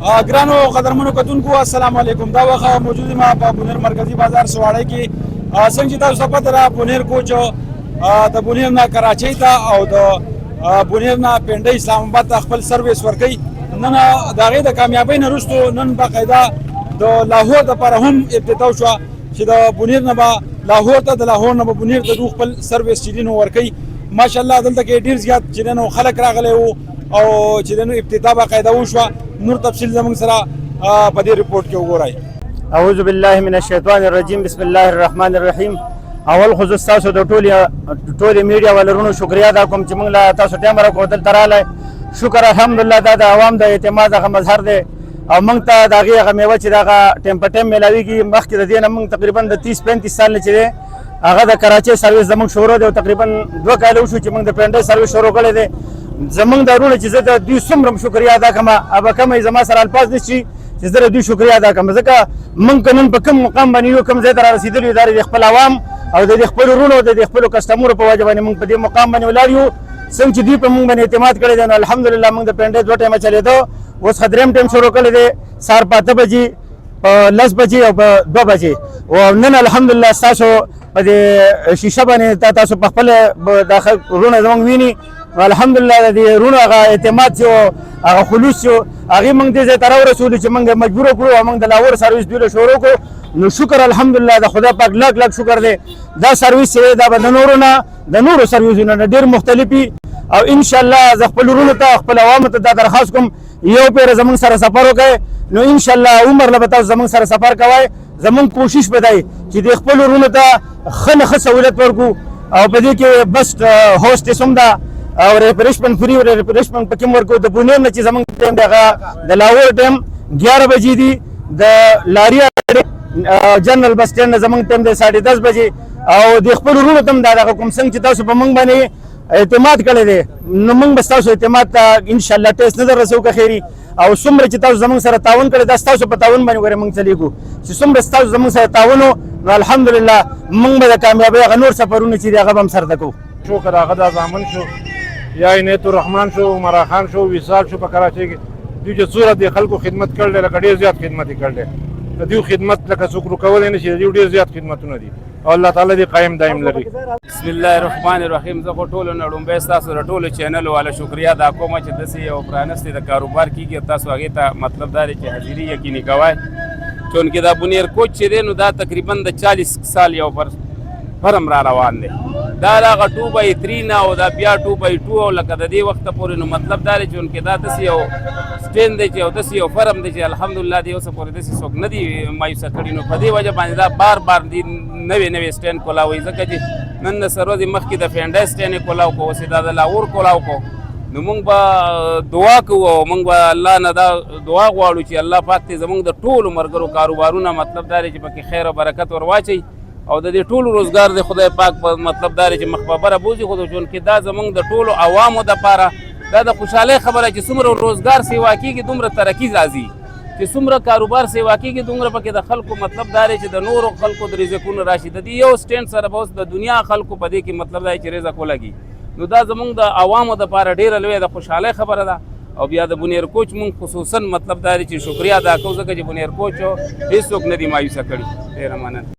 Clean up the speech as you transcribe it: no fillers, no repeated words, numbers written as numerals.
ګرانو قدرمنو کتونکو السلام علیکم. دا وخت موجود ما په بونیر مرکزی بازار سواړی کې څنګه چې تاسو پته را بونیر کوچ د بونیر نه کراچۍ ته او د بونیر نه پنډۍ اسلام آباد ته خپل سرویس ورکوي. نن د هغې د کامیابۍ نه وروستو نن باقاعده د لاهور دپاره هم ابتدا وشوه چې د بونیر نه به لاهور ته د لاهور نه به بونیر ته دوی خپل سرویس چې دی نو ورکوي. ماشاءالله دلته کې ډېر زیات چې دی نو خلک راغلی وو او چې دی نو ابتدا باقاعده وشوه. نور تفصیل زموږ سره په دې رپورټ کې وګورئ. اعوذ بالله من الشیطان الرجیم بسم الله الرحمن الرحیم. اول خو زه ستاسو د ټولې میډیا والرونو شکریا ادا کوم چې موږ له تاسو ټایم راکړو دلته راغلی. شکر الحمدلله دا د عوام د اعتماد هغه مظهر دی او موږ ته د هغې هغه میوه چې د هغه ټایم په ټایم میلاویږي. مخکې د دې نه موږ تقریبا د 30-35 سال نه چې دی هغه د کراچۍ سرویس زموږ شروع دی او تقریبا 2 کاله وشو چې موږ د پنډۍ سرویس شروع کړی دی. زمونږ د رونه چې زه د دوی څومره شکریا ادا کړم ابا کمه زما سره الفاظ نشي چې زه د دوی شکریا ادا کړم ځکه موږ که نن په کوم مقام باندې یو کوم ځای ته را رسېدلي یو دا د خپل عوام او د خپلو رونو د خپلو کسټمرو په وجه باندې موږ په دې مقام باندې ولاړ یو. څنګه چې دوی په موږ باندې اعتماد کړی دی نو الحمدلله موږ د پنډۍ 2 ټایمه چلېدو. اوس ښه درېیم ټایم شروع کړی دی سهار په 8 بجې په 10 بجې او په 2 بجې او نن الحمدلله ستاسو په دې شیشه باندې تاسو په خپل د رونه زموږ ویني. الحمدلله د دې رونو هغه اعتماد چې هغه خلوص چې هغې موږ دې ځای ته راورسولو چې موږ مجبور کړو او موږ د لاهور سرویس دوی له شروع کړو. نو شکر الحمدلله د خدای پاک لاک لاک شکر دی. دا سرویس چې دا به د نورو سرویسونو نه ډېر مختلف وي او انشاءالله زه خپل رونو ته خپل عوامو ته دا درخواست کوم یو پېره زموږ سره سفر وکړئ نو انشاءالله عمر له به تاسو زموږ سره سفر کوئ. زموږ کوشش به دی چې د خپلو رونو ته ښه نه ښه سهولت ورکړو او په دې کې بس هوسټس هم ده او ریفریشمنټ فری ریفریشمنټ پکې هم ورکړو. د بونیر نه چې زموږ ټایم دی هغه د لاهور ټایم 11 بجې دی. د لاریا جنرال بس سټینډ نه زموږ ټایم دی 10:30 بجې او د خپلو رونو ته هم دا دغه کوم څنګه چې تاسو په موږ باندې اعتماد کړی دی نو موږ به ستاسو اعتماد ته انشاءالله ټیسټ نظر رسوو که خیري او څومره چې تاسو زموږ سره تعاون کړی دا ستاسو په تعاون باندې ګورې موږ چلېږو چې څومره ستاسو زموږ سره تعاون و نو الحمدلله موږ به د کامیابۍ هغه نور سفرونه چې دي هغه به هم سرته کوو. شکر هغه دا زامن شو یا عنایت الرحمن شو عمرا خان شو وصال شو په کراچۍ کې دوی چې څومره د خلکو خدمت کړی لکه ډېر زیات خدمت یې کړی. د دوی خدمت لکه څوک کولی نه شي د دوی ډېر زیات خدمتونه دي او الله تعالی دې قایم دایم لري. بسم الله الرحمن الرحیم. زه خو ټولو نه لومړی ستاسو د ټولو چینل والا شکریا ادا کوم چې داسې یو پرانستې د کاروبار کېږي تاسو هغې ته مطلب دا دی چې حاضري یقیني کوئ. چونکې دا بونیر کوچ چې دی نو دا تقریبا د 40 سال یو فرم را روان دی. دا هغه 2x3 نه او دا بیا 2x2 او لکه د دې وخته پورې نو مطلب دا دی چونکې دا داسې یو سټینډ دی چې او داسې یو فرم دی چې الحمدلله دې اوسه پورې داسې څوک نه دي مایوسه کړي. نو په دې وجه باندې دا بار بار دي نوې سټینډ کولاوي ځکه چې نن د سروزې مخکې د پنډۍ سټینډ یې کولاو کو اوس یې دا د لاهور کولاو کو. نو موږ به دعا کوو او موږ به الله نه دا دعا غواړو چې الله پاک ته زموږ د ټولو ملګرو کاروبارونه مطلب دا دی چې پکې خیر او برکت ور واچوي او د دې ټولو روزګار د خدای پاک په مطلب دا دی چې مخ په بره بوځي. خو چونکې دا زموږ د ټولو عوامو دپاره دا د خوشحالۍ خبره چې څومره روزګار سیوا کېږي دومره ترقي راځي چې څومره کاروبار سیوا کېږي دومره پکې د خلکو مطلب دا دی چې د نورو خلکو د رزقونو راشي. د دې یو سټینډ سره به اوس د دنیا خلکو په دې کې مطلب دا دی چې رزق ولګي. نو دا زموږ د عوامو دپاره ډېره لویه د خوشحالۍ خبره ده او بیا د بونیر کوچ مونږ خصوصا مطلب دا دی چې شکریا ادا کوو ځکه چې بونیر کوچ هېڅوک نه دي مایوسه کړي. ډېره مننه.